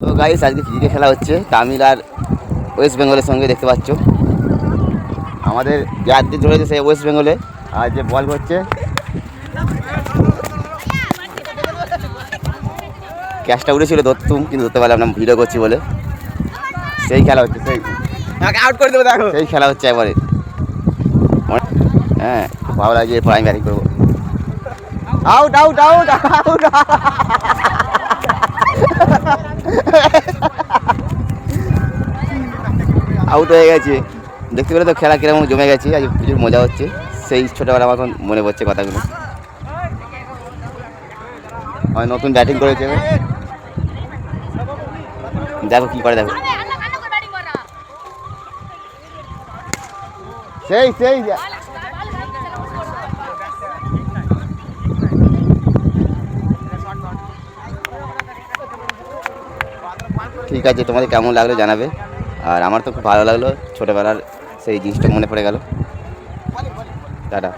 তো গাইস আজকে ক্রিকেট খেলা হচ্ছে তামিল আর ওয়েস্ট বেঙ্গলের সঙ্গে, দেখতে পাচ্ছ আমাদের যাত্রী ধরেছে সেই ওয়েস্ট বেঙ্গলে। আর যে বল করছে ক্যাচটা উঠেছিল ধরতুম, কিন্তু ধরতে পারলাম না, ভিডিও করছি বলে। সেই খেলা হচ্ছে, সেই আউট করে দেবো, দেখো সেই খেলা হচ্ছে একবারে। হ্যাঁ খুব ভালো লাগছে, এরপর আমি ব্যাটিং করবো। Out out out out out হয়ে গেছে। দেখতে পেলে তো খেলা কিরকম জমে গেছে, আজ প্রচুর মজা হচ্ছে। সেই ছোটোবেলা আমার এখন মনে পড়ছে কথাগুলো। আমার নতুন ব্যাটিং করেছে, দেখো কি করে, দেখো সেই সেই ঠিক আছে, তোমাদের কেমন লাগলো জানাবে। আর আমার তো খুব ভালো লাগলো, ছোটোবেলার সেই জিনিসটা মনে পড়ে গেল। টাটা।